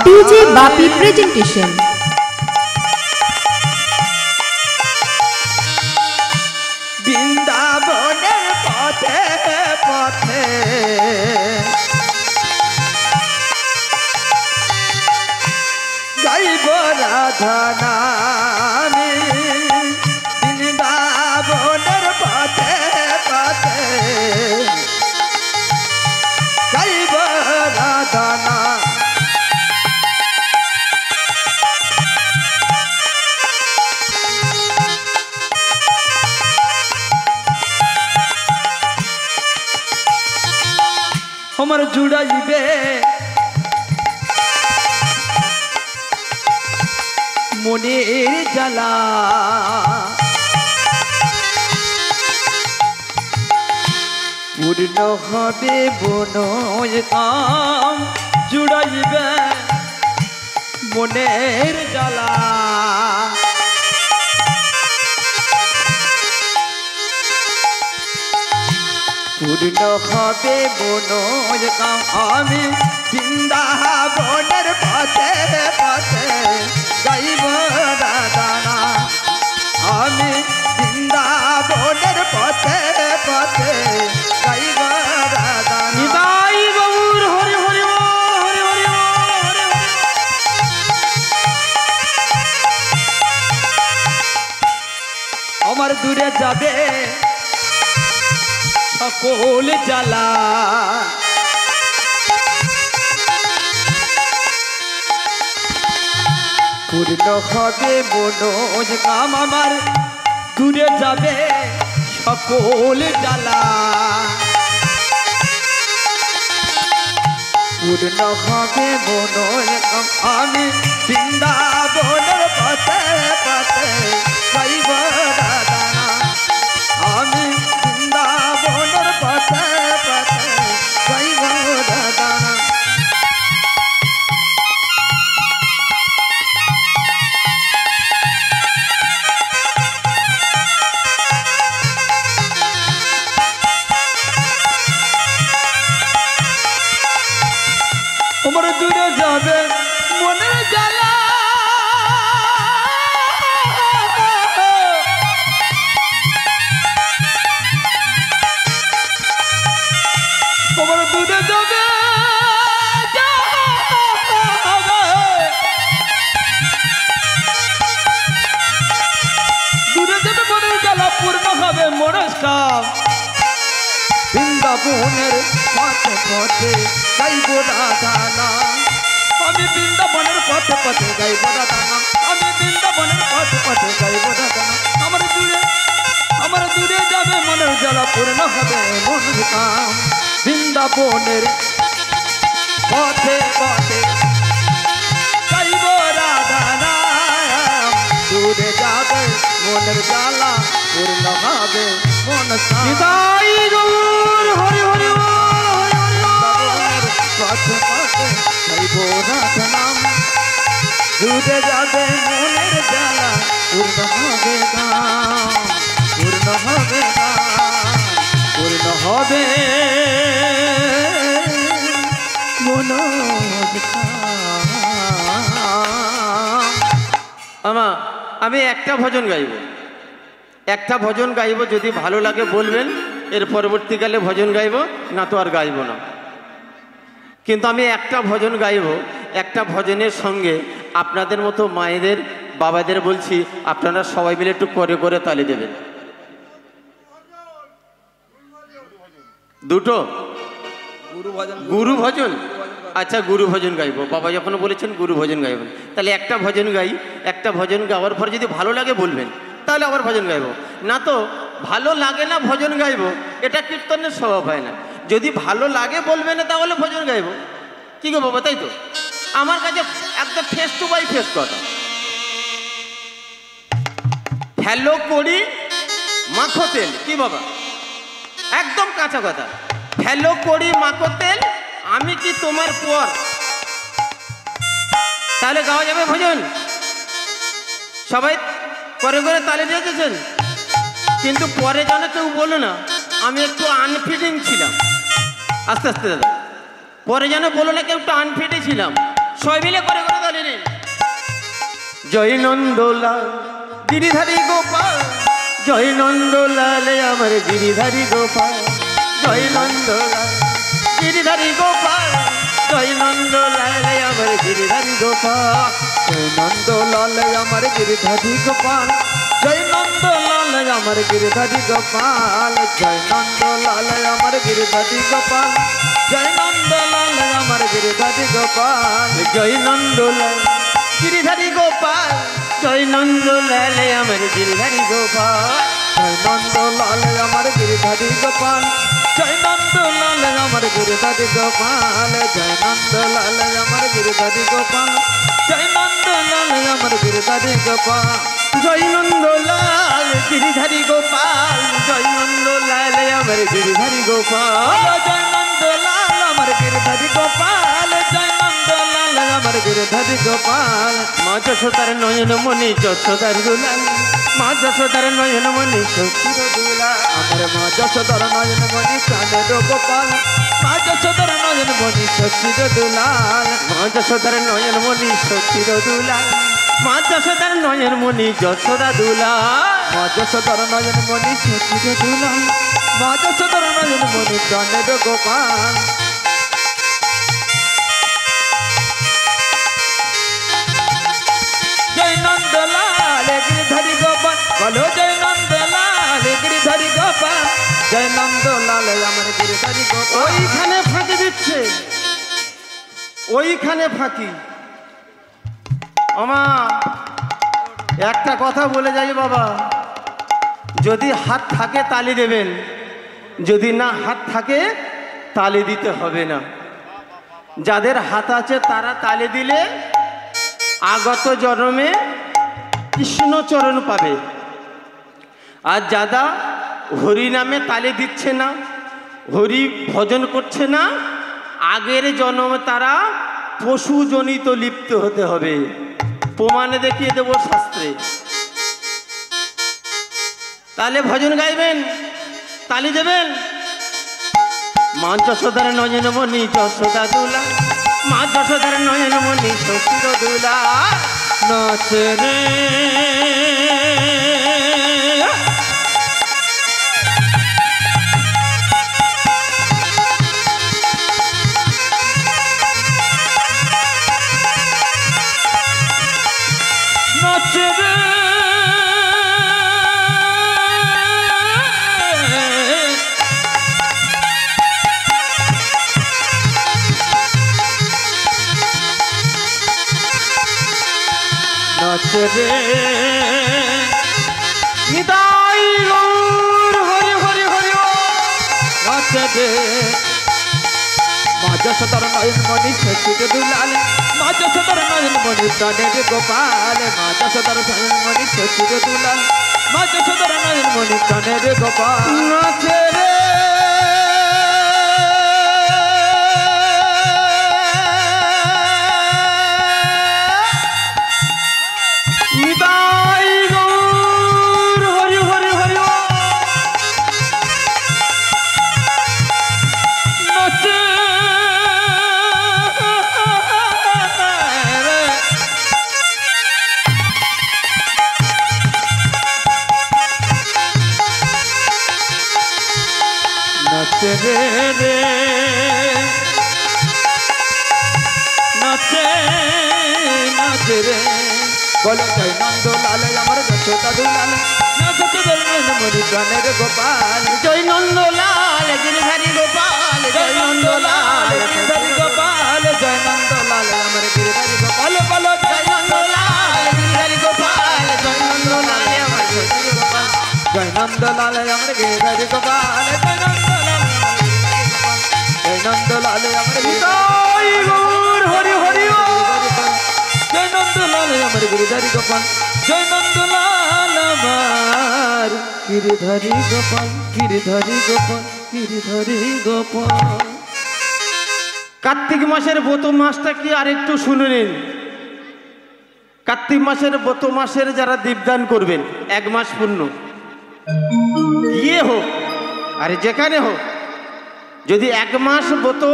DJ Bapi presentation. বৃন্দাবনের পথে পথে গাইব রাধা নামে, বৃন্দাবনের পথে পথে গাইব রাধা নাম। আমার জুড়াইবে মনের জ্বালা, পূর্ণ হবে বনয় কাম, জুড়াইবে মনের জ্বালা। পূর্ণ হবে বনয় কাম, আমি বৃন্দাবনের পথে পথে গাইব রাধা নাম। আমি বৃন্দাবনের পথে পথে গাইব রাধা নাম। নিতাই গৌর হরি হরি হরি হরি হরি। আমার দূরে যাবে সকল জ্বালা, পূর্ণ হবে মনোজ কাম, আমার দূরে যাবে সকল জ্বালা, পূর্ণ হবে মনোজ কাম। আমি বৃন্দাবনের পথে পথে গাইব রাধা নাম। আমি বৃন্দাবনের পথে পথে গাইব রাধা নাম। আমার দূরে যাবে মনের জ্বালা, আমার দূরে যাবে দূরে যাবে মনের জ্বালা, পূর্ণ হবে মনের কাম। বৃন্দাবনের পথে পথে গাইব রাধা নাম। আমি বৃন্দাবনের পথে পথে গাইব রাধা নাম। আমি বৃন্দাবনের পথে পথে গাইব রাধা নাম। আমার দূরে যাবে মনের জ্বালা, পূর্ণ হবে মনের কাম। বৃন্দাবনের পথে পথে গাইব রাধা নাম। দূরে যাবে মনের জ্বালা, পূর্ণ হবে মন কাম। নিতাই গৌর হরি হরি হরি হরি। পথে পথে গাইব রাধা নাম। দূরে যাবে মনের জ্বালা, পূর্ণ হবে কাম, পূর্ণ হবে কাম, পূর্ণ হবে মনোজ কাম। আমি একটা ভজন গাইব, একটা ভজন গাইব, যদি ভালো লাগে বলবেন, এর পরবর্তীকালে ভজন গাইব, না তো আর গাইব না। কিন্তু আমি একটা ভজন গাইব, একটা ভজনের সঙ্গে আপনাদের মতো মায়েদের বাবাদের বলছি, আপনারা সবাই মিলে একটু করে করে তালি দেবেন। দুটো গুরু ভজন, আচ্ছা গুরু ভজন গাইব। বাবা যখন বলেছেন গুরু ভজন গাইবেন, তাহলে একটা ভজন গাই। একটা ভজন গাওয়ার পর যদি ভালো লাগে বলবেন, তাহলে আবার ভজন গাইব। না তো ভালো লাগে না ভজন গাইব, এটা কীর্তনের স্বভাব হয় না। যদি ভালো লাগে বলবে না, তাহলে ভজন গাইব। কি গো বাবা, তাই তো? আমার কাছে একদম ফেস টু বাই ফেস কথা। হ্যালো করি মাখো তেল, কি বাবা, একদম কাঁচা কথা। হ্যালো করি মাখো তেল, আমি কি তোমার পর, তাহলে গাওয়া যাবে ভজন? সবাই করে করে তালি দিয়েছেন, কিন্তু পরে যেন কেউ বলো না আমি একটু আনফিটিং ছিলাম। আস্তে আস্তে দাদা, পরে যেন বলো না কেউ একটু আনফিটে ছিলাম। সবাই মিলে করে করে তালি নিন। জয় নন্দলাল গিরিধারী গোপাল, জয় নন্দলাল আমার গিরিধারী গোপাল, জয় নন্দলাল গিরিধারী গোপাল, জয় নন্দলাল আমার গিরিধারী গোপাল, জয় নন্দলাল আমার গিরিধারী গোপাল, জয় নন্দলাল আমার গিরিধারী গোপাল, জয় নন্দলাল আমার গিরিধারী গোপাল, জয় নন্দলাল আমার গিরিধারী গোপাল, জয় নন্দলাল গিরিধারী গোপাল, জয় নন্দলাল আমার গিরিধারী গোপাল, জয় নন্দলাল আমার গিরিধারী গোপাল, জয় নন্দলাল আমার গিরিধারী গোপাল, জয় নন্দলাল আমার গিরিধারী গোপাল, জয় নন্দলাল আমার গিরিধারী গোপাল, জয় নন্দলাল গিরিধারী গোপাল, জয় নন্দলাল আমার গিরিধারী গোপাল, জয় নন্দলাল আমার গিরিধারী গোপাল, জয় নন্দলাল আমার গিরিধারী গোপাল, মা যশোদার নয়নমণি যশোদার দুলাল, মা যশোদার নয়নমণি শশীর দুলাল, আমার মা যশোদার নয়নমণি প্রাণের গোপাল, মা যশোদার নয়নমণি শশীর দুলাল, মা যশোদার নয়নমণি শশীর দুলাল, মা যশোদার নয়নমণি যশোদা দুলাল, মা যশোদার নয়নমণি শশীর দুলাল, মা যশোদার নয়নমণি প্রাণের গোপাল, জয় নন্দলাল গিরিধারী গোপাল, বলো জয় নন্দলাল গিরিধারী গোপাল, জয় নন্দলাল আমার গিরিধারী গোপাল। ওইখানে ফাঁকি দিচ্ছে, ওইখানে ফাঁকি। আমা একটা কথা বলে যাই বাবা, যদি হাত থাকে তালি দেবেন, যদি না হাত থাকে তালি দিতে হবে না। যাদের হাত আছে তারা তালি দিলে আগত জন্মে কৃষ্ণচরণ পাবে। আর যারা হরি নামে তালি দিচ্ছে না, হরি ভজন করছে না, আগের জন্মে তারা পশুজনিত লিপ্ত হতে হবে। প্রমাণে দেখিয়ে দেব শাস্ত্রে। তাহলে ভজন গাইবেন, তালি দেবেন। মা যশোদার নয়নমণি যশোদা দুলা, মা যশোদার নয়নমণি শশীর দুলা, নাচে রে নাচে রে নাচে রে নিতাই গৌর হরি হরি হরি ও। নাচে রে মা যশোদার নয়নমণি শশীর দুলাল, মা যশোদার নয়নমণি প্রাণের গোপাল, মা যশোদার নয়নমণি শশীর দুলাল, মা যশোদার নয়নমণি প্রাণের গোপাল, নাচে রে নিতাই গৌর হরি হরি হরি ও। নাচে রে নাচে রে রে নাচে নাচে রে, বলো জয় নন্দলাল আমার যশোদা দুলাল, যশোদার নয়নমণি প্রাণের গোপাল, জয় নন্দলাল গিরিধারী গোপাল, জয় নন্দলাল গিরিধারী গোপাল, জয় নন্দলাল আমার গিরিধারী গোপাল, বলো জয় নন্দলাল গিরিধারী গোপাল, জয় নন্দলাল আমার গিরিধারী গোপাল, জয় নন্দলাল আমার গিরিধারী গোপাল, জয় নন্দলাল জয় নন্দলাল আমার নিতাই গৌর হরি হরি ও। জয় নন্দলাল আমার গিরিধারী গোপাল, জয় নন্দলাল আমার গিরিধারী গোপাল, গিরিধারী গোপাল, গিরিধারী গোপাল। কার্তিক মাসের ব্রত মাসটা কি আর একটু শুনে নিন। কার্তিক মাসের ব্রত মাসের যারা দীপদান করবেন, 1 মাস পূর্ণ গিয়ে হোক আর যেখানে হোক, যদি 1 মাস ব্রত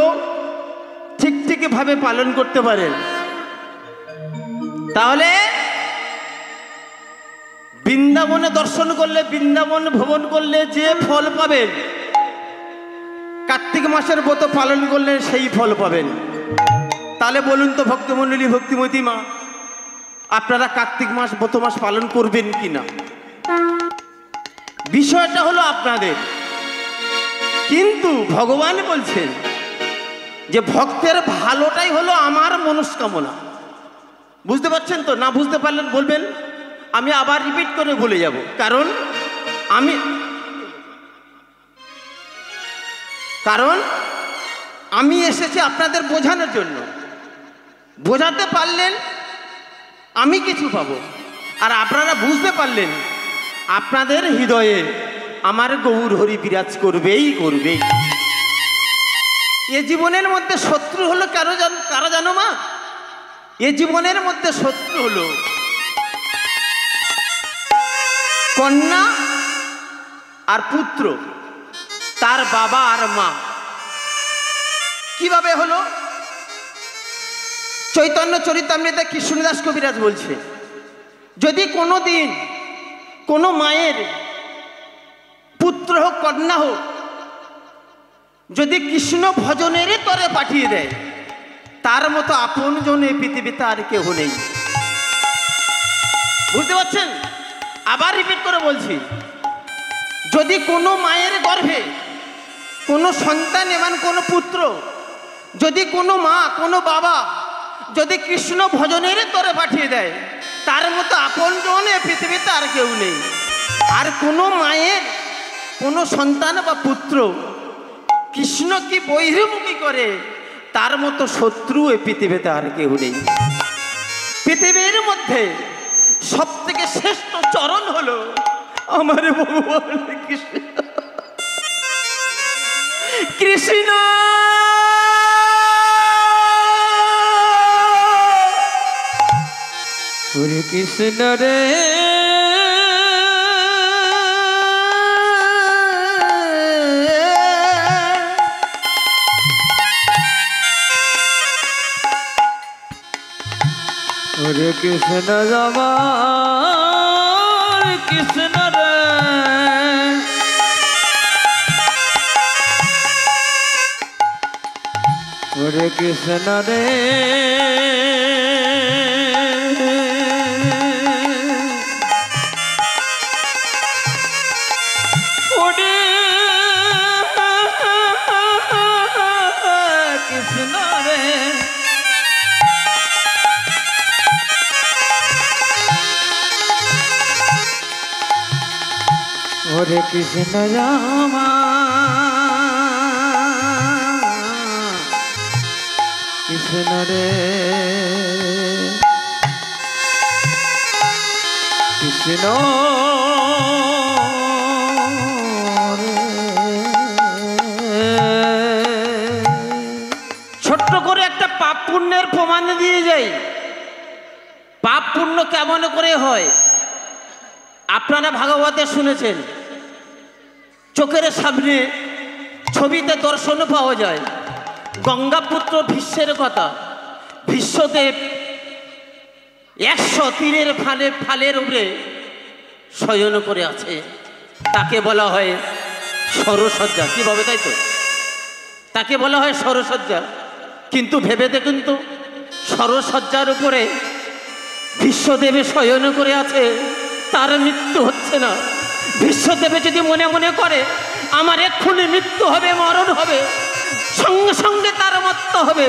ঠিক ভাবে পালন করতে পারেন, তাহলে বৃন্দাবনে দর্শন করলে, বৃন্দাবন ভ্রমণ করলে যে ফল পাবেন, কার্তিক মাসের ব্রত পালন করলে সেই ফল পাবেন। তাহলে বলুন তো ভক্তমণ্ডলী, ভক্তিমতী মা, আপনারা কার্তিক মাস ব্রত মাস পালন করবেন কিনা? বিষয়টা হলো আপনাদের। কিন্তু ভগবান বলছেন যে ভক্তের ভালোটাই হলো আমার মনস্কামনা। বুঝতে পারছেন তো? না বুঝতে পারলেন বলবেন, আমি আবার রিপিট করে বলে যাব। কারণ আমি এসেছি আপনাদের বোঝানোর জন্য। বোঝাতে পারলেন আমি কিছু পাবো, আর আপনারা বুঝতে পারলেন আপনাদের হৃদয়ে আমার গৌর হরি বিরাজ করবেই করবেই। এ জীবনের মধ্যে শত্রু হলো কারা জানো মা? এ জীবনের মধ্যে শত্রু হলো কন্যা আর পুত্র, তার বাবা আর মা। কিভাবে হলো? চৈতন্য চরিতামৃতে কৃষ্ণদাস কবিরাজ বলছে, যদি কোনো দিন কোনো মায়ের পুত্র হোক কন্যা হোক যদি কৃষ্ণ ভজনের তরে পাঠিয়ে দেয়, তার মতো আপন জন এই পৃথিবীতে আর কেউ নেই। বুঝতে পারছেন? আবার রিপিট করে বলছি, যদি কোনো মায়ের গর্ভে কোনো সন্তান এবং কোনো পুত্র, যদি কোনো মা কোনো বাবা যদি কৃষ্ণ ভজনের তরে পাঠিয়ে দেয়, তার মতো আপন জন এই পৃথিবীতে আর কেউ নেই। আর কোনো মায়ের কোনো সন্তান বা পুত্র কৃষ্ণ কি বহির্মুখী করে, তার মতো শত্রু এই পৃথিবীতে আর কেউ নেই। পৃথিবীর মধ্যে সব থেকে শ্রেষ্ঠ চরণ হলো আমার ভগবান কৃষ্ণ। কৃষ্ণ হরে কৃষ্ণ রে হরে কৃষ্ণ রামা কৃষ্ণ রে হরে কৃষ্ণ রে হরে কৃষ্ণ রামা কৃষ্ণ রে কৃষ্ণ ছোট্ট করে একটা পাপ পুণ্যের প্রমাণ দিয়ে যাই। পাপ পুণ্য কেমন করে হয় আপনারা ভাগবতে শুনেছেন। চোখের সামনে ছবিতে দর্শন পাওয়া যায় গঙ্গাপুত্র ভীষ্মের কথা। ভীষ্মদেব 100 তীরের ফালের উপরে শয়ন করে আছে, তাকে বলা হয় সরসজ্জা। কিভাবে তাই তো? তাকে বলা হয় সরসজ্জা। কিন্তু ভেবে দেখুন তো, সরসজ্জার উপরে ভীষ্মদেবে শয়ন করে আছে, তার মৃত্যু হচ্ছে না। ভীষ্মদেবে যদি মনে মনে করে আমার এক্ষুনি মৃত্যু হবে, মরণ হবে, সঙ্গে সঙ্গে তার মৃত্যু হবে,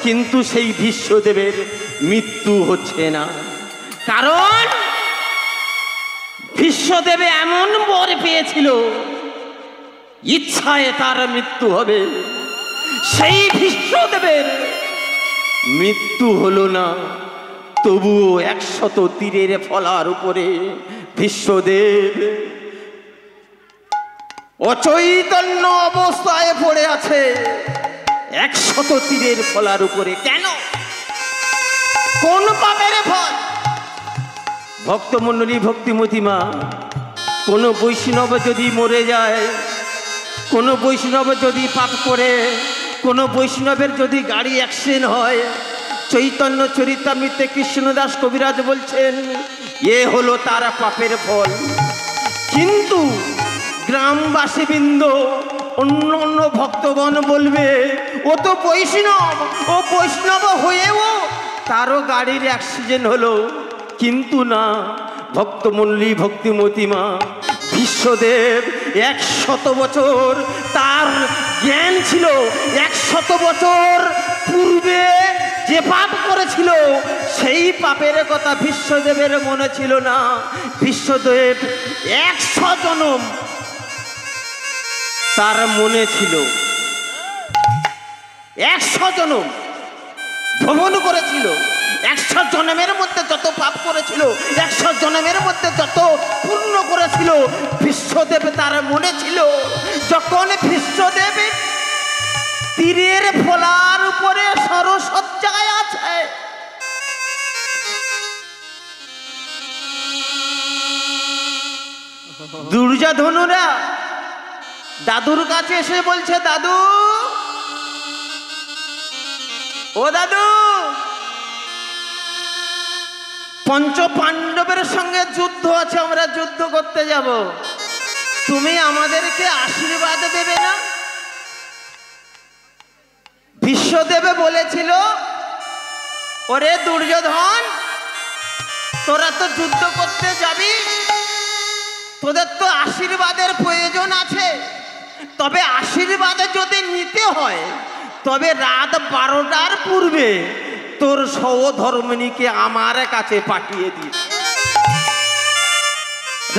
কিন্তু সেই ভীষ্মদেবের মৃত্যু হচ্ছে না। কারণ ভীষ্মদেবে এমন বর পেয়েছিল ইচ্ছায় তার মৃত্যু হবে। সেই ভীষ্মদেবের মৃত্যু হলো না, তবুও 100 তীরের ফলার উপরে ভীষ্মদেব অচৈতন্য অবস্থায় পড়ে আছে 100 তীরের ফলার উপরে। কেন? কোন পাপের ফল? ভক্তমণ্ডলী, ভক্তিমতী মা, কোন বৈষ্ণব যদি মরে যায়, কোন বৈষ্ণব যদি পাপ করে, কোন বৈষ্ণবের যদি গাড়ি অ্যাক্সিডেন্ট হয়, চৈতন্য চরিতামৃতে কৃষ্ণদাস কবিরাজ বলছেন এ হলো তার পাপের ফল। কিন্তু গ্রামবাসীবৃন্দ অন্য অন্য ভক্তগণ বলবে ও তো বৈষ্ণব, ও বৈষ্ণব হয়েও তারও গাড়ির অ্যাক্সিডেন্ট হলো। কিন্তু না, ভক্তমল্লী ভক্তিমতী মা বিশ্বদেব 100 বছর তার জ্ঞান ছিল। 100 বছর পূর্বে যে পাপ করেছিল সেই পাপের কথা বিশ্বদেবের মনে ছিল না। বিশ্বদেব 100 জনম তার মনে ছিল, 100 জনম ভ্রমণ করেছিল। 100 জন্মের মধ্যে যত পাপ করেছিল, 100 জন্মের মধ্যে যত পূর্ণ করেছিল, বিশ্বদেব তার মনে ছিল। যখন বিশ্বদেব তীরের ফলার উপরে সরসজ্জায় আছে, দুর্যোধনরা দাদুর কাছে এসে বলছে দাদু, ও দাদু, পঞ্চ পাণ্ডবের সঙ্গে যুদ্ধ আছে, আমরা যুদ্ধ করতে যাব, তুমি আমাদেরকে আশীর্বাদ দেবে না? বিশ্বদেবে বলেছিল ওরে দুর্যোধন, তোরা তো যুদ্ধ করতে যাবি, তোদের তো আশীর্বাদের প্রয়োজন আছে। তবে আশীর্বাদ যদি নিতে হয় তবে রাত 12টার পূর্বে তোর সহধর্মিণীকে আমার কাছে পাঠিয়ে দিস।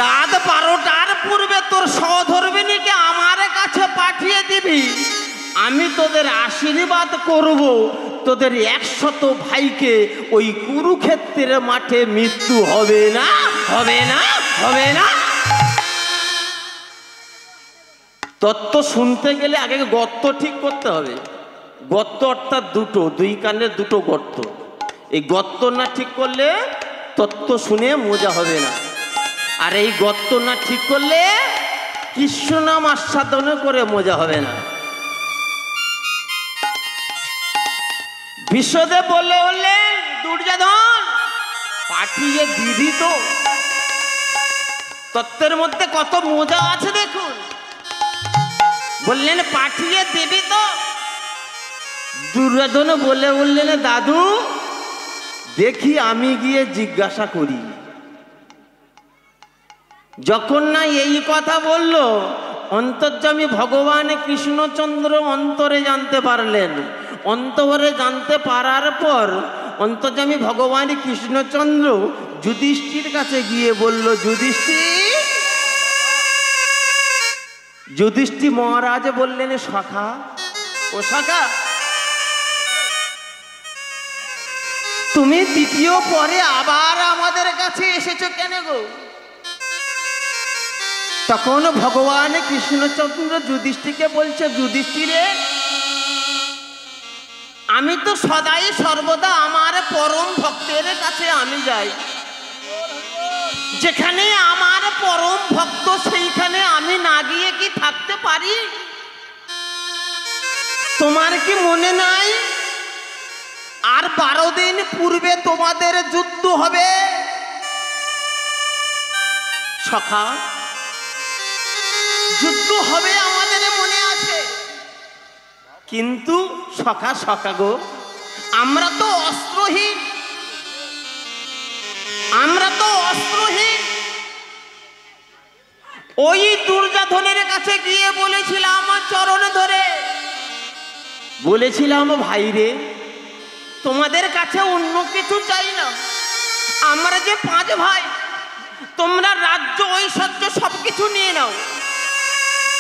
রাত 12টার পূর্বে তোর সহধর্মিণীকে আমার কাছে পাঠিয়ে দিবি। আমি তোদের আশীর্বাদ করব, তোদের 100 ভাইকে ওই কুরুক্ষেত্রের মাঠে মৃত্যু হবে না, হবে না, হবে না। তত্ত্ব শুনতে গেলে আগে গর্ত ঠিক করতে হবে। গর্ত অর্থাৎ দুটো, দুই কানের দুটো গর্ত। এই গর্ত না ঠিক করলে তত্ত্ব শুনে মজা হবে না। আর এই গর্ত না ঠিক করলে কৃষ্ণ নাম আস্বাদন করে মজা হবে না। বিশ্বদেব বললেন দুর্যোধন, পাঠিয়ে দিবি তো? তত্ত্বের মধ্যে কত মজা আছে দেখুন। বললেন পাঠিয়ে দিবি তো? দুর্যোধন বললেন দাদু দেখি আমি গিয়ে জিজ্ঞাসা করি। যখন না এই কথা বলল, অন্তর্যামী ভগবান কৃষ্ণচন্দ্র অন্তরে জানতে পারলেন। অন্তরে জানতে পারার পর অন্তর্যামী ভগবান কৃষ্ণচন্দ্র যুধিষ্ঠির কাছে গিয়ে বলল, যুধিষ্ঠির মহারাজ বললেন সখা, ও সখা, তুমি দ্বিতীয় পরে আবার আমাদের কাছে এসেছো কেন গো? তখন ভগবান কৃষ্ণচন্দ্র যুধিষ্ঠিরকে বলছে, যুধিষ্ঠিরে, আমি তো সদাই সর্বদা আমার পরম ভক্তের কাছে আমি যাই। যেখানে আমার পরম ভক্ত সেইখানে আমি না গিয়ে কি থাকতে পারি? তোমার কি মনে নাই আর 12 দিন পূর্বে তোমাদের যুদ্ধ হবে? সখা, যুদ্ধ হবে আমাদের মনে আছে, কিন্তু সখা সখা গো, আমরা তো অস্ত্রহীন, আমরা তো অস্ত্রহীন। ওই দুর্যোধনের কাছে গিয়ে বলেছিলাম চরণ ধরে, বলেছিলাম ভাই রে, তোমাদের কাছে অন্য কিছু চাই না, আমরা যে 5 ভাই, তোমরা রাজ্য ঐশ্বর্য সবকিছু নিয়ে নাও,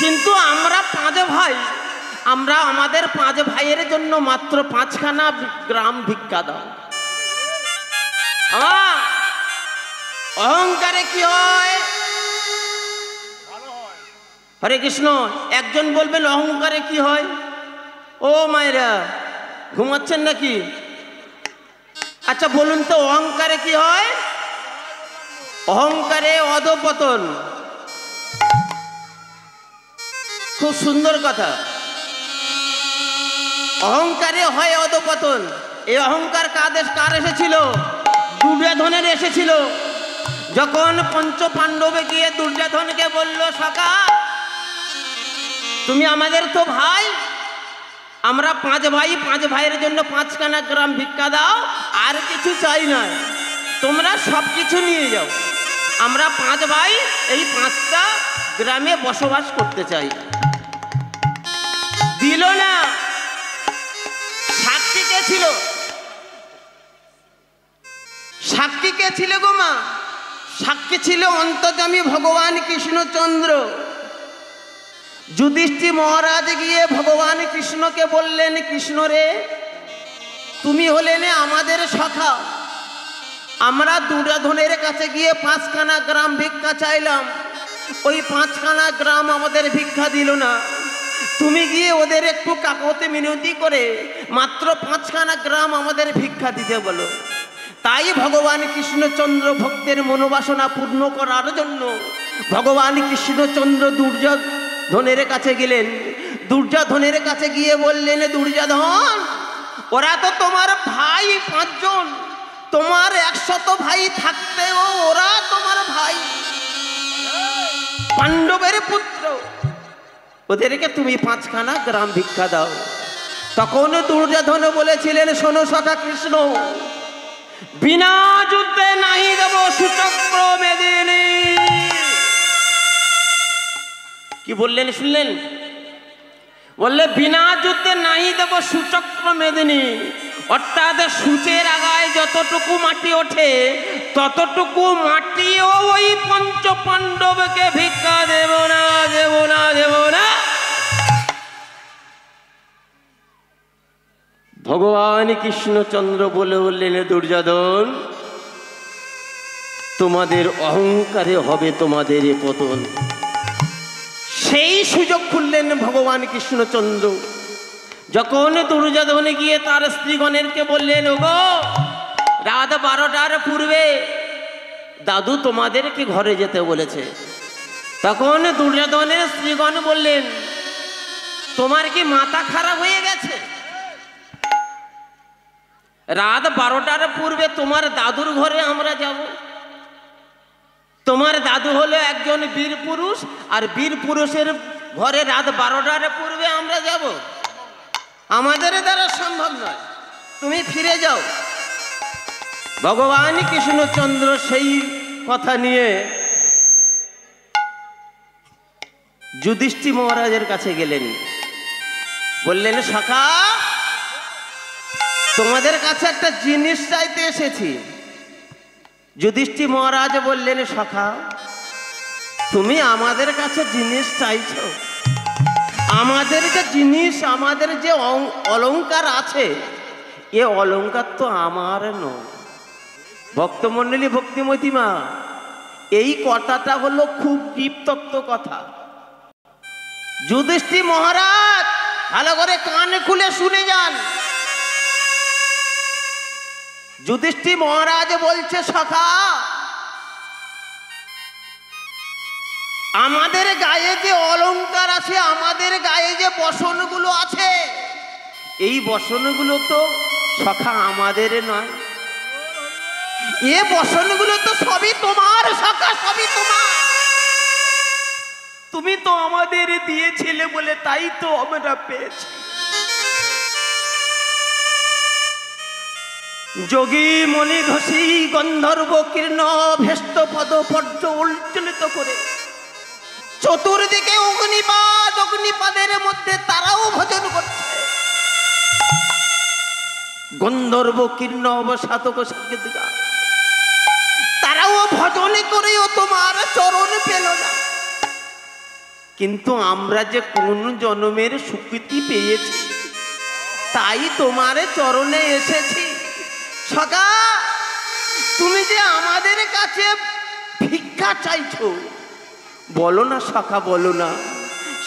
কিন্তু আমরা 5 ভাই, আমরা আমাদের 5 ভাইয়ের জন্য মাত্র 5খানা গ্রাম ভিক্ষা দাও। অহংকারে কি হয়? হরে কৃষ্ণ। একজন বলবেন অহংকারে কি হয়? ও মায়েরা, ঘুমাচ্ছেন নাকি? আচ্ছা বলুন তো, অহংকারে কি হয়? অহংকারে অধঃপতন। খুব সুন্দর কথা। অহংকারে হয় অধঃপতন। এই অহংকার কার এসেছিল? দুর্যোধনের এসেছিল। যখন পঞ্চ পাণ্ডবে গিয়ে দুর্যোধনকে বলল, সখা তুমি আমাদের তো ভাই, আমরা 5 ভাই, 5 ভাইয়ের জন্য 5খানা গ্রাম ভিক্ষা দাও, আর কিছু চাই না, তোমরা সব কিছু নিয়ে যাও, আমরা 5 ভাই এই 5টা গ্রামে বসবাস করতে চাই। দিল না। সাক্ষী কে ছিল? সাক্ষী কে ছিল গো মা? সাক্ষী ছিল অন্তর্যামী ভগবান কৃষ্ণচন্দ্র। যুধিষ্ঠির মহারাজ গিয়ে ভগবান কৃষ্ণকে বললেন, কৃষ্ণ রে, তুমি হলেন আমাদের সখা, আমরা দুর্যোধনের কাছে গিয়ে 5খানা গ্রাম ভিক্ষা চাইলাম, ওই 5খানা গ্রাম আমাদের ভিক্ষা দিল না, তুমি গিয়ে ওদের একটু কাকতে মিনতি করে মাত্র 5খানা গ্রাম আমাদের ভিক্ষা দিতে বলো। তাই ভগবান কৃষ্ণচন্দ্র ভক্তের মনোবাসনা পূর্ণ করার জন্য ভগবান কৃষ্ণচন্দ্র দুর্যোধনের কাছে গেলেন। দুর্যোধনের কাছে গিয়ে বললেন, দুর্যোধন, ওরা তো তোমার ভাই 5 জন, তোমার 100 ভাই থাকতেও ওরা তোমার ভাই, পাণ্ডবের পুত্র, ওদেরকে তুমি 5খানা গ্রাম ভিক্ষা দাও। তখন দুর্যোধন বলেছিলেন, শোনো সখা কৃষ্ণ, বিনা যুদ্ধে নাহি দেব সুচক্র মেদিনী। কি বললেন শুনলেন? বললে বিনা যুদ্ধে নাহি দেব সুচক্র মেদিনী, অর্থাৎ সূচের আগায় যতটুকু মাটি ওঠে ততটুকু মাটিও ওই 5 পাণ্ডবকে ভিক্ষা দেব না, দেব না, দেব না। ভগবান কৃষ্ণচন্দ্র বলে বললেন, দুর্যোধন, তোমাদের অহংকারে হবে তোমাদের পতন। সেই সুযোগ খুললেন ভগবান কৃষ্ণচন্দ্র। যখন দুর্যোধন গিয়ে তার স্ত্রীগণেরকে বললেন, ওগো, রাত 12টার পূর্বে দাদু তোমাদেরকে ঘরে যেতে বলেছে। তখন দুর্যোধনের স্ত্রীগণ বললেন, তোমার কি মাথা খারাপ হয়ে গেছে? রাত 12টার পূর্বে তোমার দাদুর ঘরে আমরা যাব? তোমার দাদু হলো একজন বীর পুরুষ, আর বীর পুরুষের ঘরে রাত 12টার পূর্বে আমরা যাব? আমাদের দ্বারা সম্ভব নয়, তুমি ফিরে যাও। ভগবান কৃষ্ণচন্দ্র সেই কথা নিয়ে যুধিষ্ঠির মহারাজের কাছে গেলেন। বললেন, সখা, তোমাদের কাছে একটা জিনিস চাইতে এসেছি। যুধিষ্ঠির মহারাজ বললেন, সখা, তুমি আমাদের কাছে জিনিস চাইছো? আমাদের যে জিনিস, আমাদের যে অলংকার আছে, এ অলংকার তো আমার নয়। ভক্তমণ্ডলী, ভক্তিমতী মা, এই কথাটা হলো খুব দীপ্তত্ব কথা। যুধিষ্ঠির মহারাজ ভালো করে কান খুলে শুনে যান। যুধিষ্ঠির মহারাজ বলছে, সখা, আমাদের গায়ে যে অলংকার আছে, আমাদের গায়ে যে বসনগুলো আছে, এই বসনগুলো তো সখা আমাদের নয়, এ বসনগুলো তো সবই তোমার সখা, সবই তোমার। তুমি তো আমাদের দিয়েছিলে বলে তাই তো আমরা পেয়েছি। যোগী মণিঘোষী গন্ধর্ব কীর্ণ ভেষ্ট পদ পর্য উল্টলিত করে চতুর্দিকে অগ্নিপাদ, অগ্নিপাদের মধ্যে তারাও ভজন করছে। গন্ধর্ব কীর্ণ অবসাধক সাধকা তারাও ভজন করেও তোমার চরণ পেল না। কিন্তু আমরা যে কোন জন্মের স্বীকৃতি পেয়েছি, তাই তোমার চরণে এসেছি। সখা, তুমি যে আমাদের কাছে ভিক্ষা চাইছো, বলো না সখা, বলো না,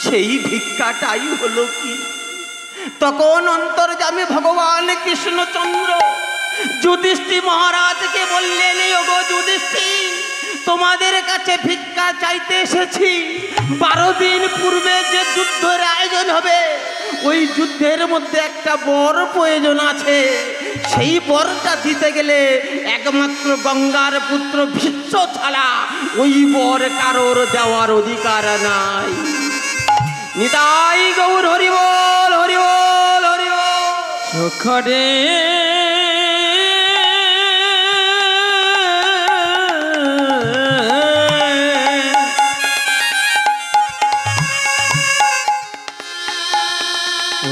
সেই ভিক্ষাটাই হলো কি? তখন অন্তর্যামী ভগবান কৃষ্ণচন্দ্র যুধিষ্ঠির মহারাজকে বললেন, ওগো যুধিষ্ঠির, তোমাদের কাছে ভিক্ষা চাইতে এসেছি। 12 দিন পূর্বে যে যুদ্ধের আয়োজন হবে, ওই যুদ্ধের মধ্যে একটা বর প্রয়োজন আছে। সেই বরটা দিতে গেলে একমাত্র গঙ্গার পুত্র ভীষ্ম ছাড়া ওই বর কারোর দেওয়ার অধিকার নাই। নিতাই গৌর হরি বল, হরি বল, হরি বল। সখরে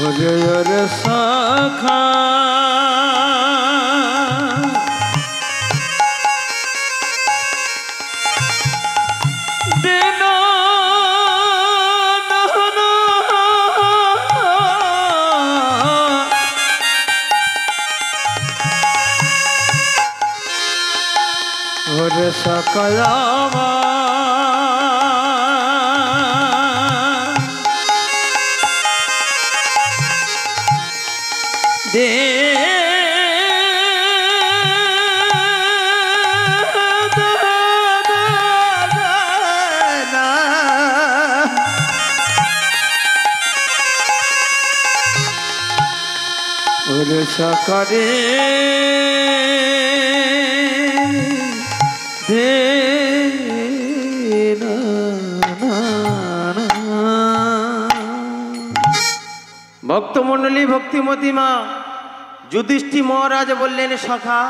ওরে ওরে সখা ওরে সকলামা দে ওরে সকরে ভক্তমণ্ডলী, ভক্তিমতী মা, যুধিষ্ঠির মহারাজ বললেন, সখা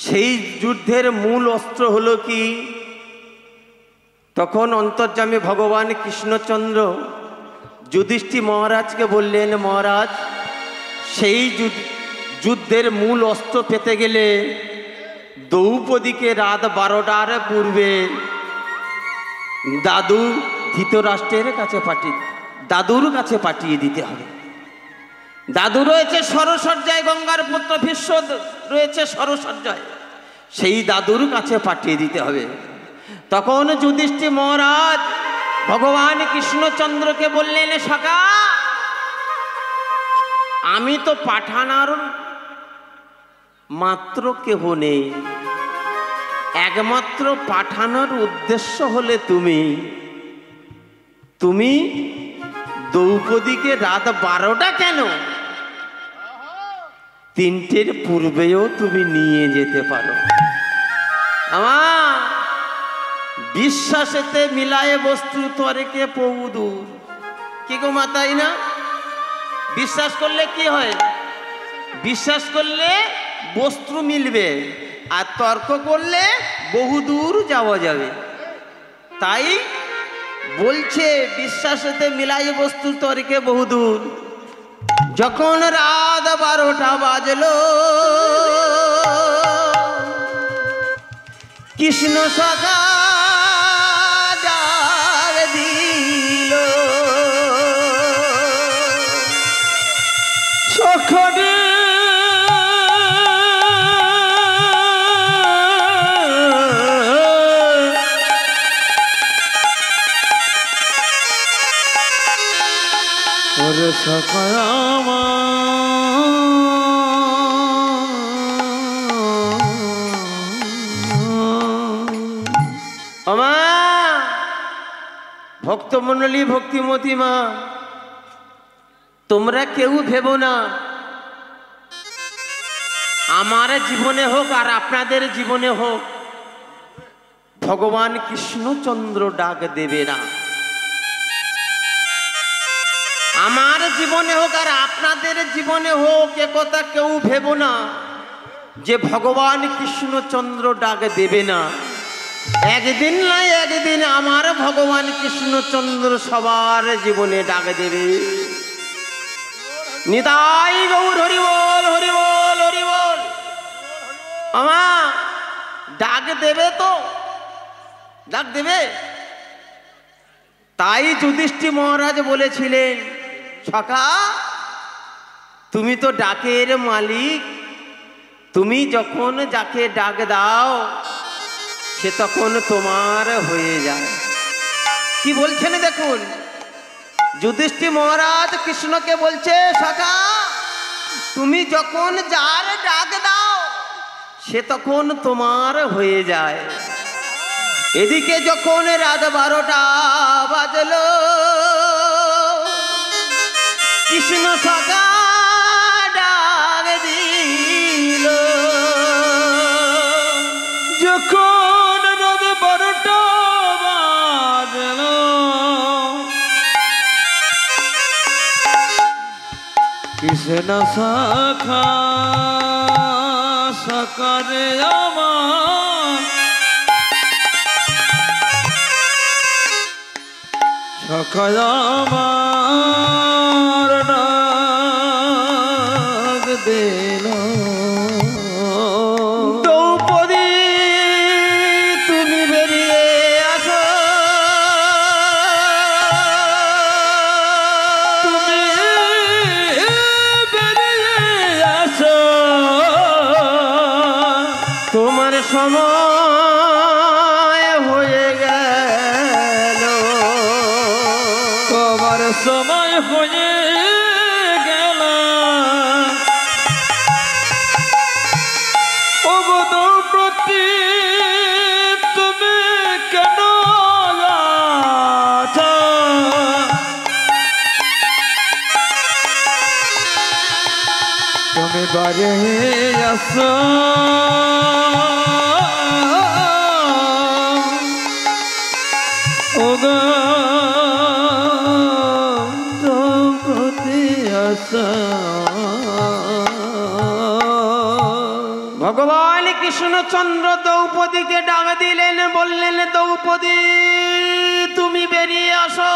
সেই যুদ্ধের মূল অস্ত্র হলো কি? তখন অন্তর্যামী ভগবান কৃষ্ণচন্দ্র যুধিষ্ঠির মহারাজকে বললেন, মহারাজ সেই যুদ্ধের মূল অস্ত্র পেতে গেলে দ্রৌপদীকে রাত 12টার পূর্বে ধৃতরাষ্ট্রের কাছে দাদুর কাছে পাঠিয়ে দিতে হবে। দাদু রয়েছে সরসজ্জায়, গঙ্গার পুত্র ভীষ্ম রয়েছে সরসজ্জায়, সেই দাদুর কাছে পাঠিয়ে দিতে হবে। তখন যুধিষ্ঠির মহারাজ ভগবান কৃষ্ণচন্দ্রকে বললেন, সখা আমি তো পাঠানোর মাত্র কেহ নেই, একমাত্র পাঠানোর উদ্দেশ্য হলে তুমি দ্রৌপদীকে রাত 12টা কেন 3টের পূর্বেও তুমি নিয়ে যেতে পারো। আমার বিশ্বাসেতে মিলায়ে বস্তু তরেকে পৌদূর। কি গো মাতাই না? বিশ্বাস করলে কি হয়? বিশ্বাস করলে বস্তু মিলবে, আর তর্ক করলে বহুদূর যাওয়া যাবে। তাই বলছে বিশ্বাসেতে মিলাই বস্তু তর্কে বহুদূর। যখন রাত 12টা বাজলো, কৃষ্ণ সখা ডাক দিল, সখরে ওরে সকলামা আমা ভক্তমণ্ডলী, ভক্তিমতী মা, তোমরা কেউ ভেবো না আমার জীবনে হোক আর আপনাদের জীবনে হোক ভগবান কৃষ্ণচন্দ্র ডাক দেবে না। আমার জীবনে হোক আর আপনাদের জীবনে হোক, একথা কেউ ভেবো না যে ভগবান কৃষ্ণচন্দ্র ডাক দেবে না। একদিন নয় একদিন আমার ভগবান কৃষ্ণচন্দ্র সবার জীবনে ডাক দেবে। নিতাই গৌর হরি বল, হরি বল, হরি বল। আমার ডাক দেবে তো, ডাক দেবে। তাই যুধিষ্ঠির মহারাজ বলেছিলেন, সখা তুমি তো ডাকের মালিক, তুমি যখন যাকে ডাক দাও সে তখন তোমার হয়ে যায়। কি বলছেন দেখুন, যুধিষ্ঠির মহারাজ কৃষ্ণকে বলছে, সখা তুমি যখন যার ডাক দাও সে তখন তোমার হয়ে যায়। এদিকে যখন রাত 12টা বাজলো, কৃষ্ণ সখা ডাক দিল, যখন রাত 12টা বাজল কিসে না শাখা সাকারে আমার শাখায় আমার ডাক দিল দ্রৌপদী তুমি বেরিয়ে আসো তুমি বেরিয়ে আসো তোমার সময় হয়ে গেল তোমার সময় হয়ে গেল ওগো দ্রৌপদী তুমি কেন আছো তুমি বাড়ি আসো ওগো দ্রৌপদী আসো ভগবান কৃষ্ণচন্দ্র দ্রৌপদীকে ডাক দিলেন, বললেন দ্রৌপদী তুমি বেরিয়ে আসো।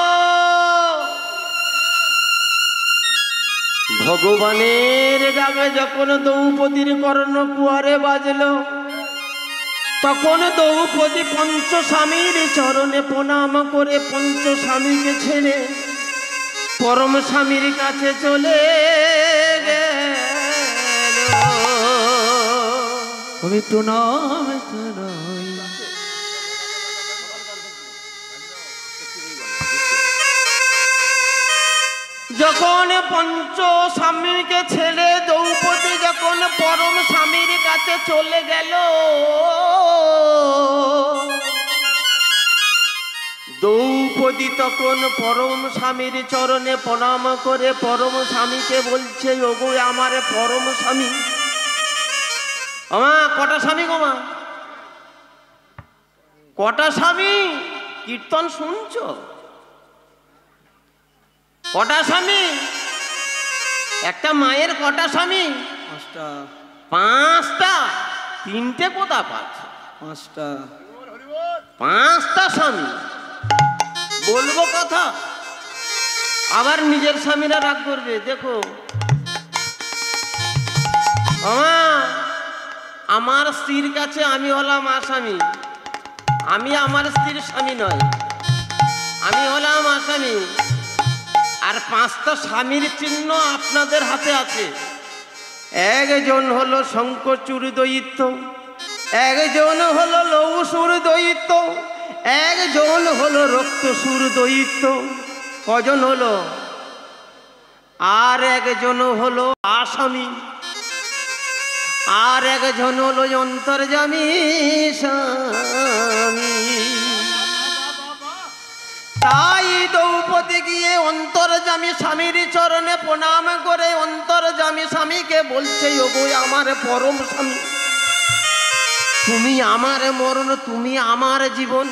ভগবানের ডাকে যখন দ্রৌপদীর কর্ণকুয়ারে বাজলো তখন দ্রৌপদী পঞ্চস্বামীর চরণে প্রণাম করে পঞ্চস্বামীকে ছেড়ে পরম স্বামীর কাছে চলে গেল। আমি প্রণাম জানাই যখন পঞ্চ স্বামীকে ছেড়ে দ্রৌপদী যখন পরম স্বামীর কাছে চলে গেল দ্রৌপদী তখন পরম স্বামীর চরণে প্রণাম করে পরম স্বামীকে বলছে, ওগো আমার পরম স্বামী। আমা কটা স্বামী গোমা, কটা স্বামী? কীর্তন শুনছো? কটা স্বামী? একটা মায়ের কটা স্বামী? 5টা। 5টা? 3টে কোথা পাচ্ছে? 5টা। 5টা স্বামী? বলবো কথা, আবার নিজের স্বামীরা রাগ করবে। দেখো আমার স্ত্রীর কাছে আমি হলাম আসামি, আমি আমার স্ত্রীর স্বামী নয়, আমি হলাম আসামি। আর 5টা স্বামীর চিহ্ন আপনাদের হাতে আছে। একজন হলো শঙ্খচূড় দৈত্য, একজন হলো লৌসুর দৈত্য, একজন হলো রক্তসুর দৈত্য। কজন হলো? আর একজন হলো আসামি, আর একজন হলো অন্তর্যামী স্বামী। তাই দ্রৌপদী গিয়ে অন্তর্যামী স্বামীর চরণে প্রণাম করে অন্তর্যামী স্বামীকে বলছে, ওগো আমার পরম স্বামী, তুমি আমার মরণ, তুমি আমার জীবন,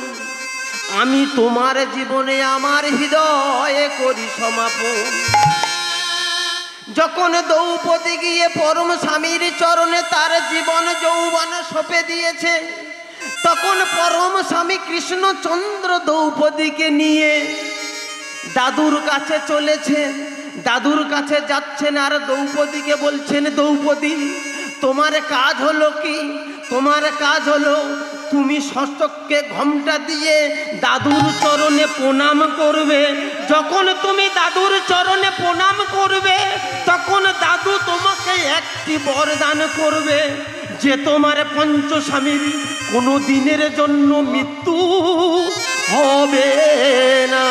আমি তোমার জীবনে আমার হৃদয়ে করি সমাপন। যখন দ্রৌপদী গিয়ে পরম স্বামীর চরণে তার জীবন যৌবন সঁপে দিয়েছে তখন পরম স্বামী কৃষ্ণচন্দ্র দ্রৌপদীকে নিয়ে দাদুর কাছে চলেছেন। দাদুর কাছে যাচ্ছেন আর দ্রৌপদীকে বলছেন, দ্রৌপদী তোমার কাজ হলো কি? তোমার কাজ হলো তুমি ষষ্ঠকে ঘোমটা দিয়ে দাদুর চরণে প্রণাম করবে। যখন তুমি দাদুর চরণে প্রণাম করবে তখন দাদু তোমাকে একটি বরদান করবে যে তোমার পঞ্চস্বামীর কোনো দিনের জন্য মৃত্যু হবে না।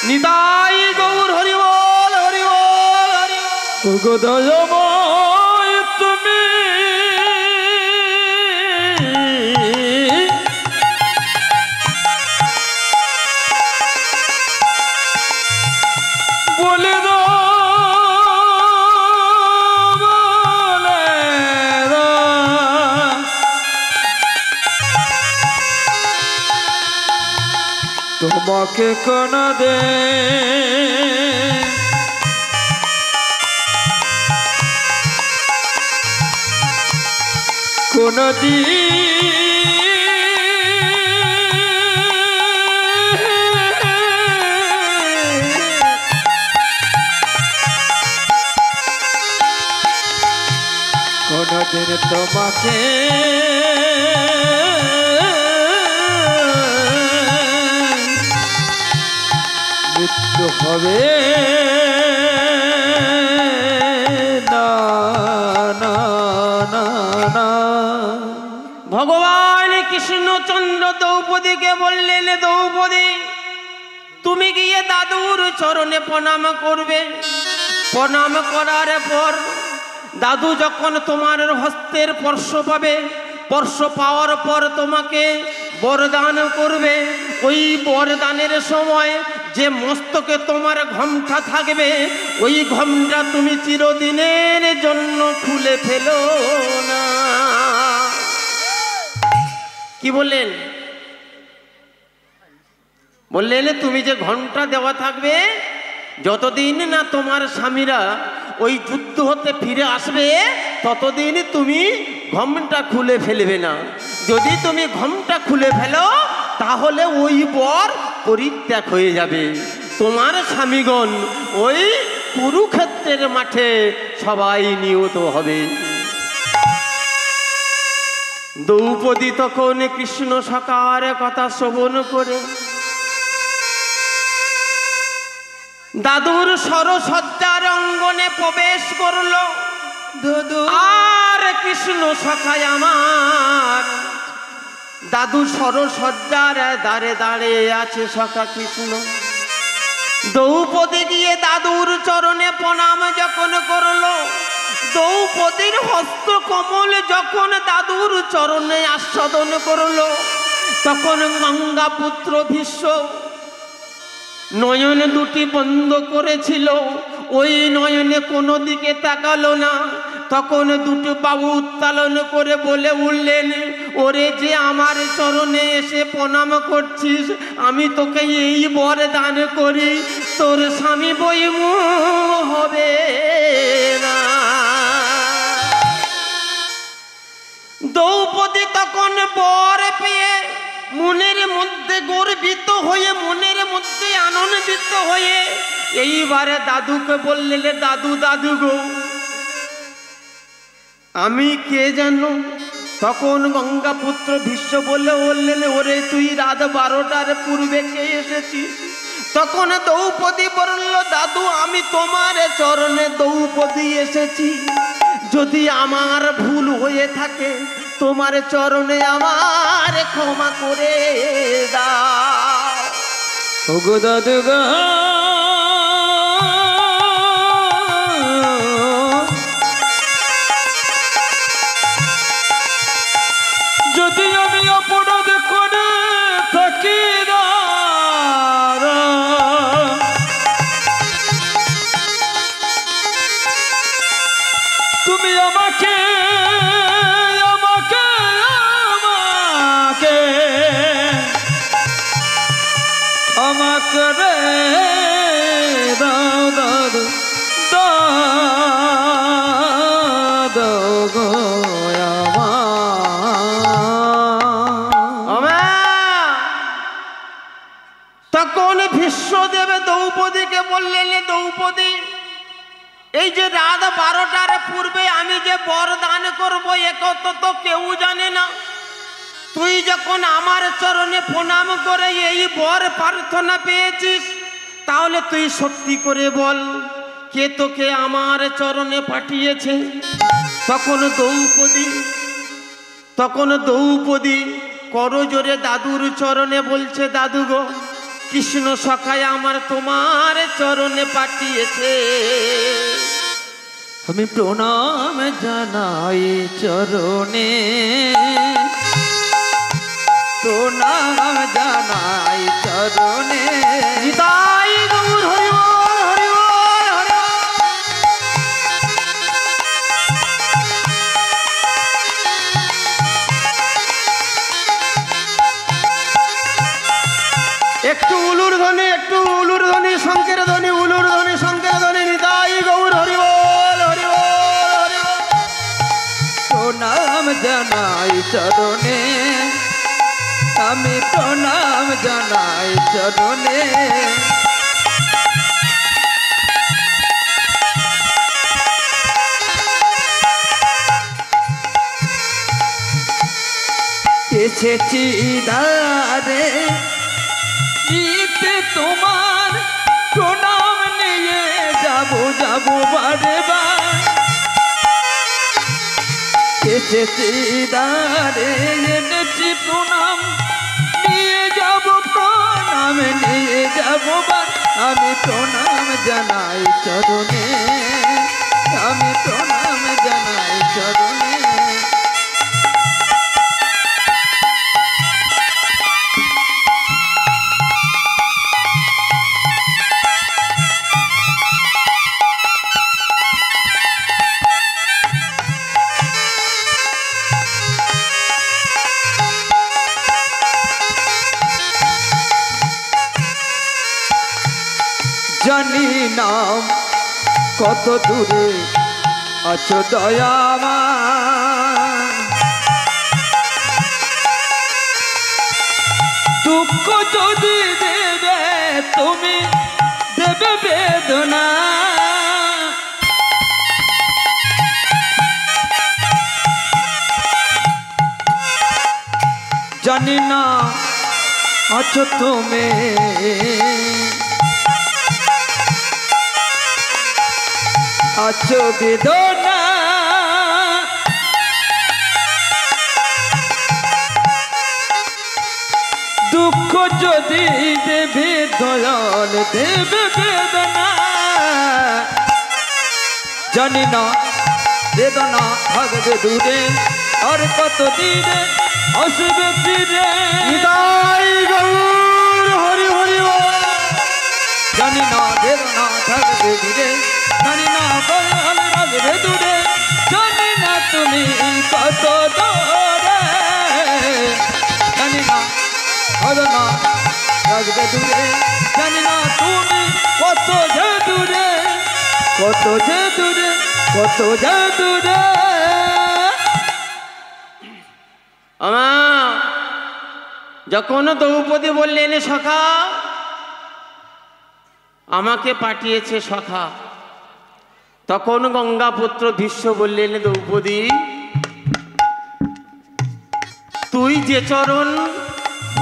নিতাই গৌর হরি বল, হরি বল, হরি বল। ওগো দয়াময় তুমি বলে দাও, বলে দাও মাকে কোনা দে কোনা দি কোনদিন তোমাকে মৃত্যু হবে না না না না। ভগবান কৃষ্ণচন্দ্র দ্রৌপদীকে বললেন, দ্রৌপদী তুমি গিয়ে দাদুর চরণে প্রণাম করবে। প্রণাম করার পর দাদু যখন তোমার হস্তের স্পর্শ পাবে, স্পর্শ পাওয়ার পর তোমাকে বরদান করবে। ওই বরদানের সময় যে মস্তকে তোমার ঘোমটা থাকবে, ওই ঘোমটা তুমি চিরদিনের জন্য খুলে ফেলো না। কি বললেন? বললেন তুমি যে ঘোমটা দেওয়া থাকবে, যতদিন না তোমার স্বামীরা ওই যুদ্ধ হতে ফিরে আসবে ততদিন তুমি ঘোমটা খুলে ফেলবে না। যদি তুমি ঘোমটা খুলে ফেলো তাহলে ওই বর পরিত্যাগ হয়ে যাবে। তোমার স্বামীগণ ওই কুরুক্ষেত্রের মাঠে সবাই নিহত হবে। দ্রৌপদী তখন কৃষ্ণ সখার কথা শ্রবণ করে দাদুর সরসজ্জার অঙ্গনে প্রবেশ করলো। আর কৃষ্ণ সখায় আমার দাদু সরসজ্জার দ্বারে দাঁড়িয়ে আছে সখা কৃষ্ণ। দ্রৌপদী গিয়ে দাদুর চরণে প্রণাম যখন করলো, দ্রৌপদীর হস্ত কমল যখন দাদুর চরণে আস্বাদন করলো, তখন গঙ্গা পুত্র ভীষ্ম নয়ন দুটি বন্ধ করেছিল, ওই নয়নে কোনো দিকে তাকালো না। তখন দুটো বাবু উত্তোলন করে বলে উঠলেন, ওরে যে আমার চরণে এসে প্রণাম করছিস, আমি তোকে এই বর দান করি, তোর স্বামী বইমু হবে না। দ্রৌপদী তখন বর পেয়ে মনের মধ্যে গর্বিত হয়ে, মনের মধ্যে আনন্দিত হয়ে এইবারে দাদুকে বললেন, দাদু দাদু গো আমি কে জানো? তখন গঙ্গা পুত্র ভীষ্ম বললেন, ওরে তুই রাত 12টার পূর্বে কে এসেছিস? তখন দ্রৌপদী বলল, দাদু আমি তোমার চরণে দ্রৌপদী এসেছি, যদি আমার ভুল হয়ে থাকে তোমার চরণে আমার ক্ষমা করে দাও। ওগো দাদু গো যদি আমি অপরাধ করে থাকি না, তুমি আমাকে ক্ষমা করে দাও দাদু দাদু গো তখন ভীষ্মদেব দ্রৌপদীকে বললেন, দ্রৌপদী এই যে রাত 12টার পূর্বে আমি যে বর দান করবো একথা তো কেউ জানে না। তুই যখন আমার চরণে প্রণাম করে এই বর প্রার্থনা পেয়েছিস, তাহলে তুই সত্যি করে বল কে তোকে আমার চরণে পাঠিয়েছে? তখন দ্রৌপদী করজোরে দাদুর চরণে বলছে, দাদু গো কৃষ্ণ সখায় আমার তোমার চরণে পাঠিয়েছে। আমি প্রণাম জানাই চরণে, প্রণাম জানাই চরণে। নিতাই গৌর হরি বল, হরি বল, হরি বল। একটু উলুর ধ্বনি শঙ্কের ধ্বনি উলুর ধ্বনি শঙ্কের ধ্বনি নিতাই গৌর হরি বল হরি বল হরি বল। প্রণাম জানাই চরণে, আমি প্রণাম জানাই চরণে। এসেছি দারে নিতে তোমার প্রণাম নিয়ে যাবো বারে বার। এসেছি দারে এনেছি প্রণাম নিয়ে যাবো প্রণাম নিয়ে যাবো বার। আমি প্রণাম জানাই চরণে, আমি প্রণাম জানাই চরণে। জানি না কত দূরে আছো দয়াময়, দুঃখ যদি দেবে তুমি দেবে বেদনা। জানি না আছো তুমি আছো বেদনা। দুঃখ যদি দেবে দয়াল দেবে বেদনা। জানি না বেদনা থাকবে দূরে আর কত দিনে আসবে ফিরে। নিতাই গৌর হরি হরি বল। জানি না বেদনা থাকবে দূরে, জানি না দয়াল রাখবে দূরে। জানি না তুমি কত দূরে, জানি না বেদনা রাখবে দূরে। জানি না তুমি কত যে দূরে, কত যে দূরে, কত যে দূরে। আমা যখন দ্রৌপদী বললেন সখা আমাকে পাঠিয়েছে সখা, তখন গঙ্গাপুত্র ভীষ্ম বললেন দ্রৌপদী তুই যে চরণ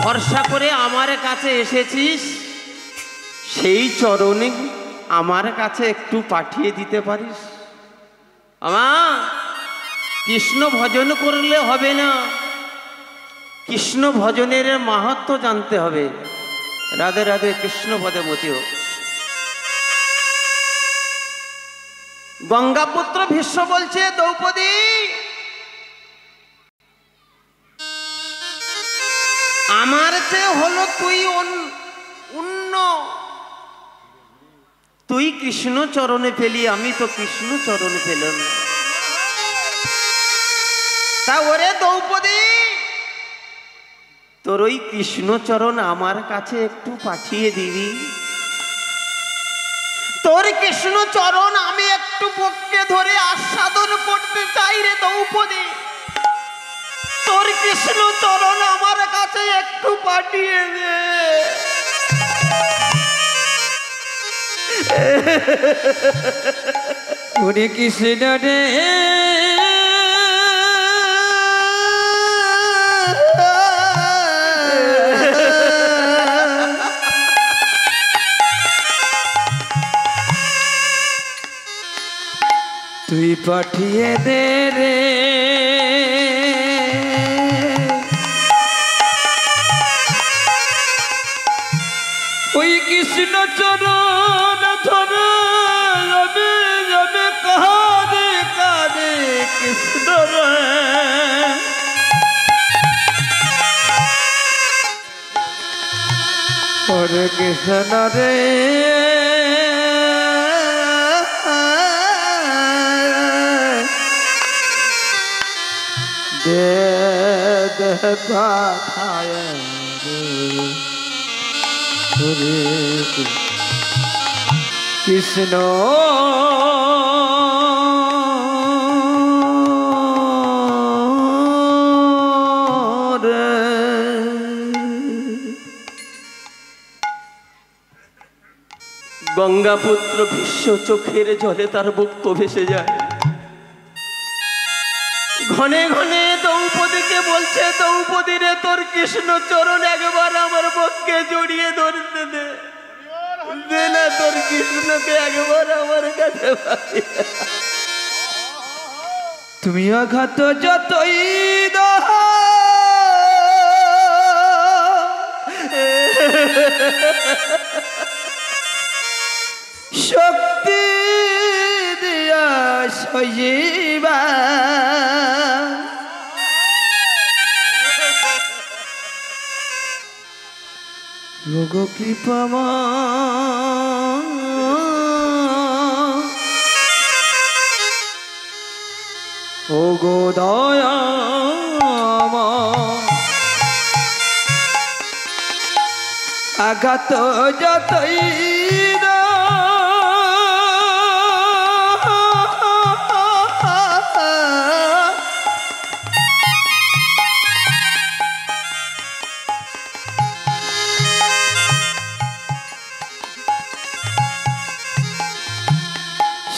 ভরসা করে আমার কাছে এসেছিস সেই চরণে আমার কাছে একটু পাঠিয়ে দিতে পারিস? আমা কৃষ্ণ ভজন করলে হবে না, কৃষ্ণ ভজনের মাহাত্ম্য জানতে হবে। রাধে রাধে, কৃষ্ণ পদে মতি হোক। গঙ্গাপুত্র ভীষ্ম বলছে দ্রৌপদী আমার চেয়ে হলো তুই অন্য, তুই কৃষ্ণ চরণে পেলি, আমি তো কৃষ্ণ চরণে পেলাম না। তা ওরে দ্রৌপদী তোর ওই কৃষ্ণচরণ আমার কাছে একটু পাঠিয়ে দিবি? তোর কৃষ্ণচরণ আমি একটু পক্ষে ধরে আস্বাদন করতে চাই রে দ্রৌপদী। তোর কৃষ্ণচরণ আমার কাছে একটু পাঠিয়ে দে। ওরে কৃষ্ণ রে তুই পাঠিয়ে দে রে ওই কৃষ্ণ চরণ ধরে যাবে যাবে কাঁদে কাঁদে কৃষ্ণ রে ওরে কৃষ্ণ রে দে দে পাঠায় রে হরে কৃষ্ণ গঙ্গাপুত্র ভীষ্ম চোখের জলে তার বুক ভেসে যায়। ঘনে ঘনে দ্রৌপদীকে বলছে, দ্রৌপদী রে, তোর কৃষ্ণ চরণ একবার আমার পক্ষে জড়িয়ে ধরতে দে, দে না তোর কৃষ্ণকে একবার আমার কাছে পাঠিয়ে। তুমি আঘাত যতই দাও শক্তি দিয়া সজীবা লোক কৃপা ও গো দয়া আঘাত যতই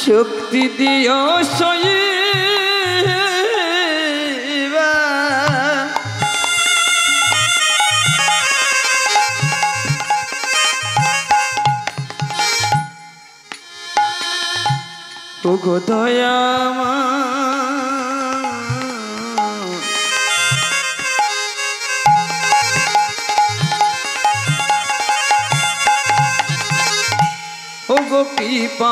শক্তি দিও সইবা ও গো দয়া ও গো কৃপা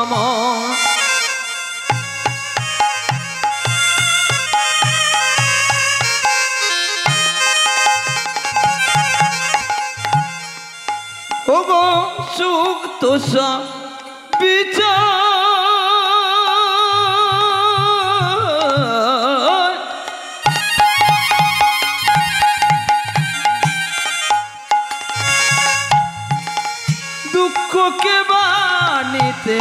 ও গো সুখ তোষা বিচার দুঃখকে বানিতে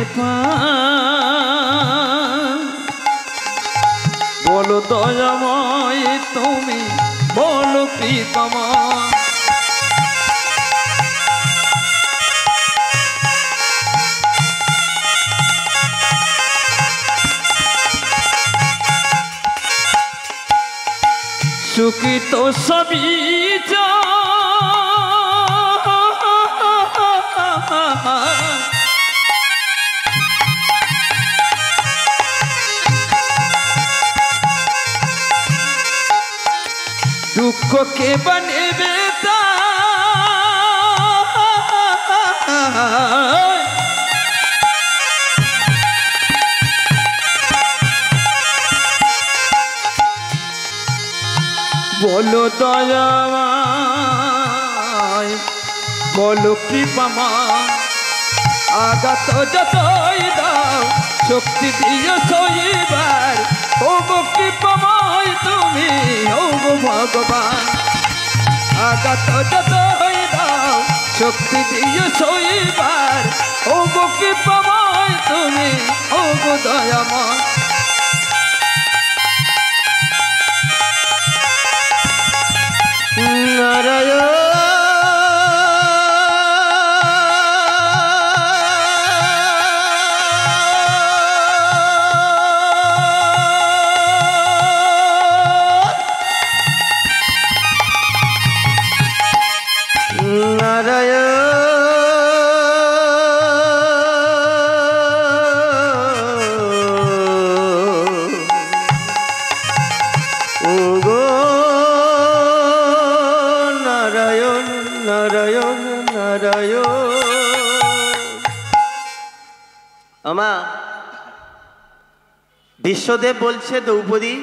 বলো দয়াময় তুমি, বলো কৃপাময়। সুখী তো সবই দুঃখকে বানেবে বলো দয়াময়, বলো কৃপাময়, আঘাত যতই দাও শক্তি দিও সইবার। ও গো কৃপাময় তুমি, ও গো ভগবান, আঘাত যতই দাও শক্তি দিও সইবার। ও গো কৃপাময় তুমি, ও গো দয়াময়। নারায়ণ আমা বিশ্বদেব বলছে, দ্রৌপদী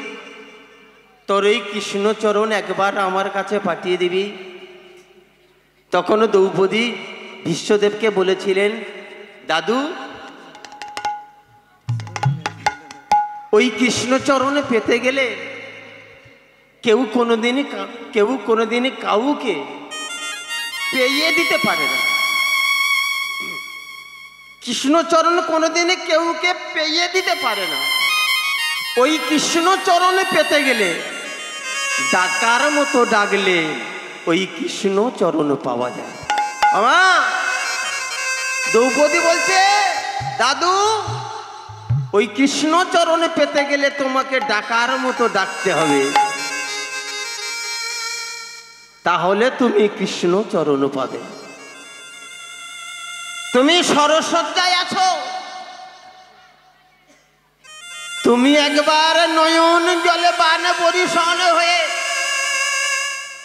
তোর এই কৃষ্ণচরণ একবার আমার কাছে পাঠিয়ে দিবি। তখনও দ্রৌপদী বিশ্বদেবকে বলেছিলেন, দাদু ওই কৃষ্ণচরণে পেতে গেলে কেউ কোনোদিনই কাউকে পেয়ে দিতে পারে না। কৃষ্ণচরণ কোনোদিনই কেউকে পেয়ে দিতে পারে না। ওই কৃষ্ণচরণে পেতে গেলে ডাকার মতো ডাকলে ওই কৃষ্ণচরণ পাওয়া যায়। আমার দ্রৌপদী বলছে, দাদু ওই কৃষ্ণচরণে পেতে গেলে তোমাকে ডাকার মতো ডাকতে হবে, তাহলে তুমি কৃষ্ণচরণ পাবে। তুমি সরসজ্জায় আছো, তুমি একবার নয়ন জলে বান বরিশন হয়ে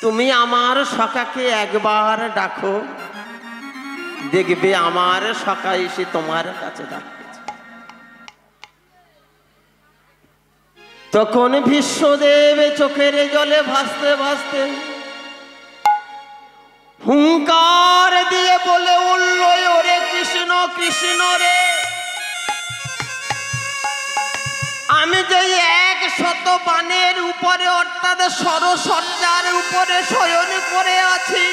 তুমি আমার সখাকে একবার ডাকো, দেখবে আমার সখা এসে তোমার কাছে ডাকতেছে। তখন বিশ্বদেব চোখের জলে ভাসতে ভাসতে হুঙ্কার দিয়ে বলে উঠল, ওরে কৃষ্ণ কৃষ্ণ রে, আমি যে 100 বানের উপরে অর্থাৎ সরসজ্জার উপরে শয়ন করে আছি,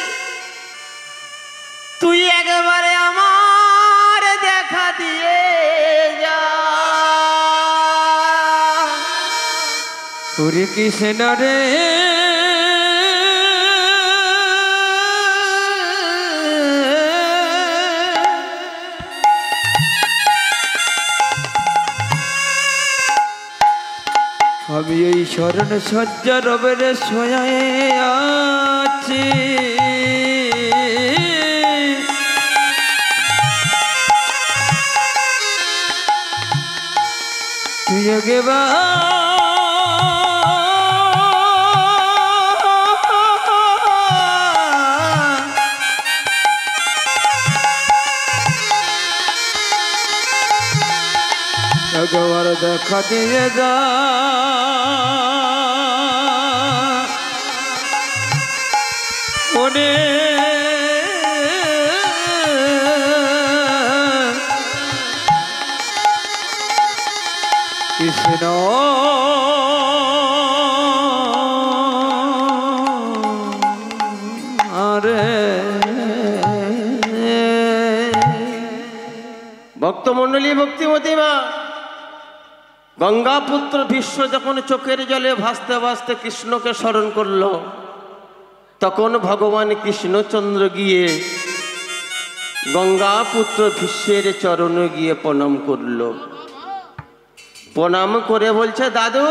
তুই একবারে আমার দেখা দিয়ে যা। ওরে কৃষ্ণ রে, আমি এই শরণ সজ্জা রবের শোয়ায় আছি, তুই গেবা একবার দেখা দিয়ে যা, ওরে কৃষ্ণ আরে। ভক্তমণ্ডলী, ভক্তিমতী মা, গঙ্গাপুত্র ভীষ্ম যখন চোখের জলে ভাসতে ভাসতে কৃষ্ণকে স্মরণ করল, তখন ভগবান কৃষ্ণচন্দ্র গিয়ে গঙ্গাপুত্র ভীষ্মের চরণে গিয়ে প্রণাম করল। প্রণাম করে বলছে, দাদু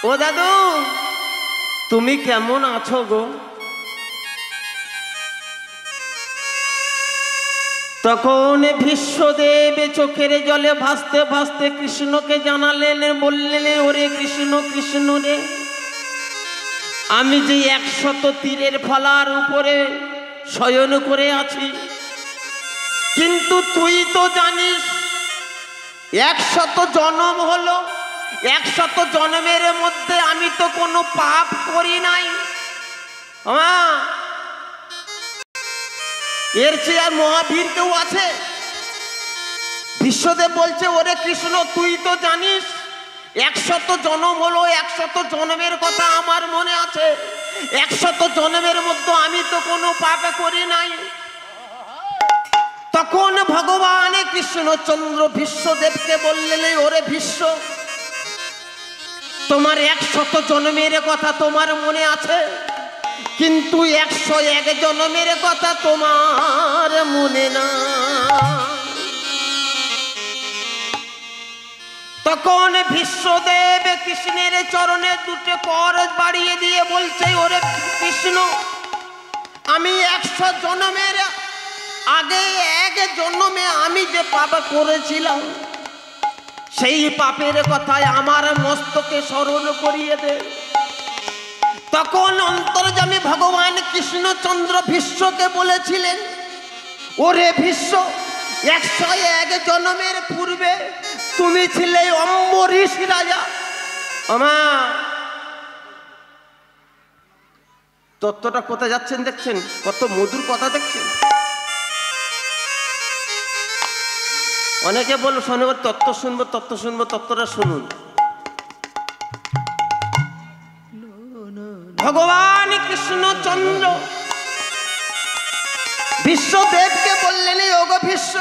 ও দাদু, তুমি কেমন আছো গো? তখন ভীষ্মদেব চোখের জলে ভাসতে ভাসতে কৃষ্ণকে জানালেন, বললেন, ওরে কৃষ্ণ কৃষ্ণ রে, আমি যে 100 তীরের ফলার উপরে শয়ন করে আছি, কিন্তু তুই তো জানিস 100 জন্ম হলো, 100 জন্মের মধ্যে আমি তো কোনো পাপ করি নাই। এর চেয়ে আর মহাবীর কেউ আছে? বিশ্বদেব বলছে, ওরে কৃষ্ণ তুই তো জানিস 100 জন্ম হলো, 100 জন্মের কথা আমার মনে আছে, 100 জন্মের মধ্যে আমি তো কোনো পাপ করি নাই। তখন ভগবান কৃষ্ণচন্দ্র বিশ্বদেবকে বললেন, ওরে ভীষ্ম, তোমার 100 জন্মের কথা তোমার মনে আছে, কিন্তু 101 জন্মের কথা তোমার মনে না। তখন বিশ্বদেব কৃষ্ণের চরণে 2 কর বাড়িয়ে দিয়ে বলছে, ওরে কৃষ্ণ, আমি 100 জন্মের আগে 1 জন্মে আমি যে পাপ করেছিলাম, সেই পাপের কথায় আমার মস্তকে স্মরণ করিয়ে দে। তখন অন্তর্যামী ভগবান কৃষ্ণচন্দ্র ভীষ্মকে বলেছিলেন, ওরে ভীষ্ম, 101 জন্মের পূর্বে তুমি ছিলে অম্বরীশ রাজা। তত্ত্বটা কোথায় যাচ্ছেন দেখছেন? কত মধুর কথা দেখছেন। অনেকে বলল শনিবার তত্ত্ব শুনবো, তত্ত্ব শুনবো, তত্ত্বটা শুনুন। ভগবান কৃষ্ণচন্দ্র বিশ্বদেবকে বললেন, ওগো বিশ্ব,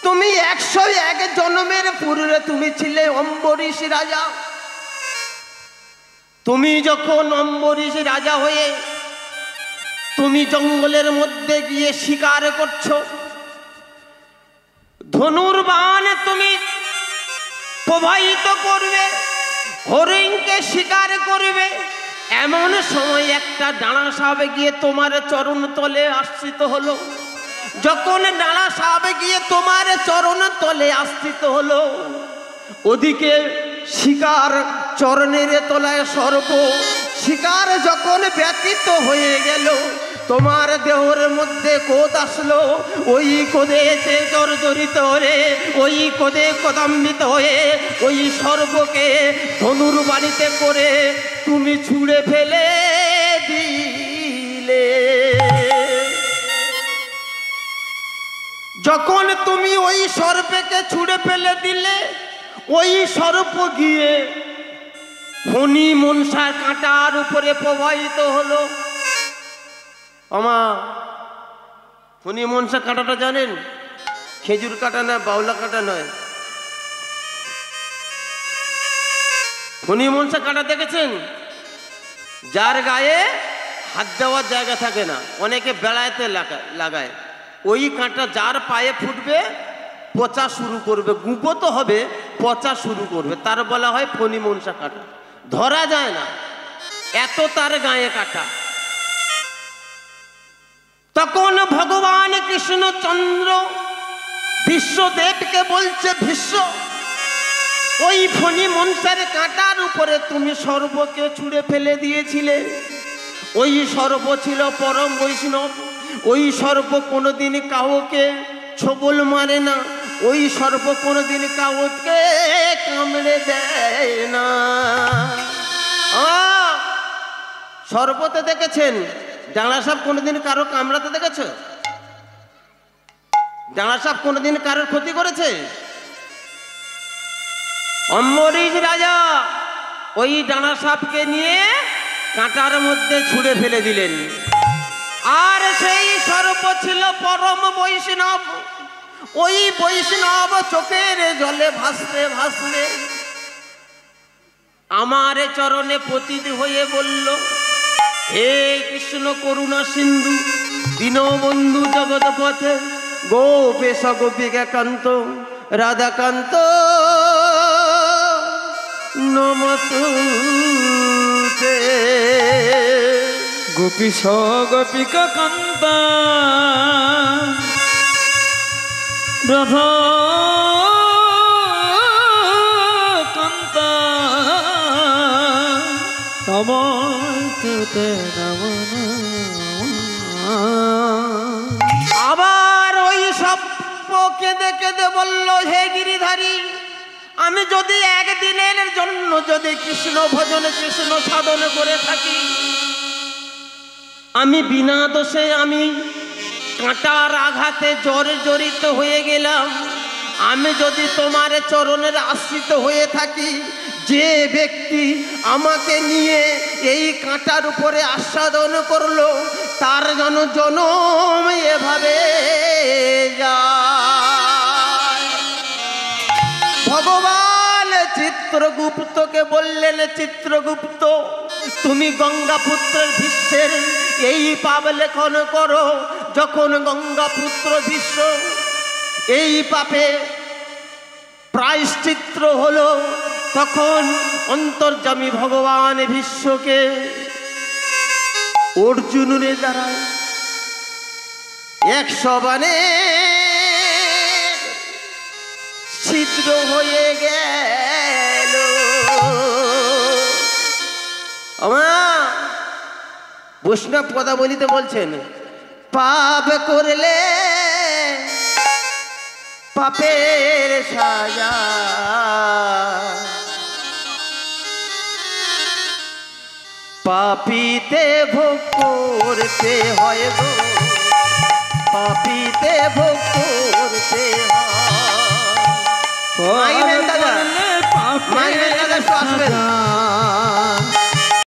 তুমি 101 জন্মের পূর্বে তুমি ছিলে অম্বরীশ রাজা। তুমি যখন অম্বরীশ রাজা হয়ে তুমি জঙ্গলের মধ্যে গিয়ে শিকার করছো, ধনুর্বাণ তুমি প্রবাহিত করবে, হরিণকে শিকার করবে, এমন সময় একটা ডানা সাপ গিয়ে তোমার চরণ তলে আশ্রিত হলো। যখন ডানা সাপ গিয়ে তোমার চরণ তলে আশ্রিত হলো, ওদিকে শিকার চরণের তলায় সর্প। শিকার যখন ব্যতীত হয়ে গেল, তোমার দেহের মধ্যে কোদ আসলো। ওই কোদেতে জর্জরিত হয়ে, ওই কোদে কদম্বিত হয়ে ওই সর্পকে ধনুর বাড়িতে করে তুমি ছুঁড়ে ফেলে দিলে। যখন তুমি ওই সর্পকে ছুঁড়ে ফেলে দিলে, ওই সর্প গিয়ে ফণি মনসার কাঁটার উপরে প্রবাহিত হলো। আমা, ফণি মনসা কাঁটাটা জানেন? খেজুর কাঁটা না, বাউলা কাঁটা নয়। ফণি মনসা কাঁটা দেখেছেন? যার গায়ে হাত দেওয়ার জায়গা থাকে না, অনেকে বেড়াইতে লাগায়। ওই কাঁটা যার পায়ে ফুটবে পচা শুরু করবে, গুঁপো তো হবে, পচা শুরু করবে, তার বলা হয় ফণি মনসা কাঁটা। ধরা যায় না, এত তার গায়ে কাঁটা। তখন ভগবান কৃষ্ণচন্দ্র বিশ্বদেবকে বলছে, বিশ্ব, ওই ফণি মনসার কাঁটার উপরে তুমি সর্পকে ছুঁড়ে ফেলে দিয়েছিলে। ওই সর্প ছিল পরম বৈষ্ণব। ওই সর্প কোনোদিন কাউকে ছোবল মারে না, ওই সর্প কোনোদিন কাউকে কামড়ে দেয় না। সর্পতে দেখেছেন? ডাঙা সাপ কোনোদিন কারো কামড়াতে দেখেছ? ডাঙা সাপ কোনোদিন কারোর ক্ষতি করেছে? অম্বরীশ রাজা ওই ডানা সাপকে নিয়ে কাঁটার মধ্যে ছুঁড়ে ফেলে দিলেন। আর সেই সর্প ছিল পরম বৈষ্ণব। ওই বৈষ্ণব চোখের জলে ভাসতে ভাসতে আমার চরণে পতিত হয়ে বলল, হে কৃষ্ণ করুণা সিন্ধু, দীনবন্ধু জগৎ পথে, গোপেশ গোপিকাকান্ত রাধাকান্ত নমস্তে। গোপীশ গোপিকা কান্তা রাধা কান্তা নমস্তে নমঃ। আবার ওই সব কেঁদে কেঁদে বলল, হে গিরিধারী, আমি যদি একদিনের জন্য যদি কৃষ্ণ ভজন কৃষ্ণ সাধন করে থাকি, আমি বিনা দোষে আমি কাঁটার আঘাতে জর্জরিত হয়ে গেলাম, আমি যদি তোমার চরণের আশ্রিত হয়ে থাকি, যে ব্যক্তি আমাকে নিয়ে এই কাঁটার উপরে আস্বাদন করলো, তার যেন জনম এভাবে যায়। ভগবান চিত্রগুপ্তকে বললেন, চিত্রগুপ্ত, তুমি গঙ্গাপুত্রের ভীষ্মের এই পাপ লেখন করো। যখন গঙ্গাপুত্র ভীষ্ম এই পাপে প্রায়শ্চিত্ত হলো, তখন অন্তর্যামী ভগবান ভীষ্মকে অর্জুনের দ্বারা 100 বাণে ছিদ্র হয়ে গেল। আমার বৈষ্ণব কথা বলিতে বলছেন, পাপ করলে পাপের সাজা, পাপীতে ভোগ করতে হয় গো, পাপীতে ভোগ করতে হয়। মাইবেন দাদা, মাইবেন দাদা, আসবেন।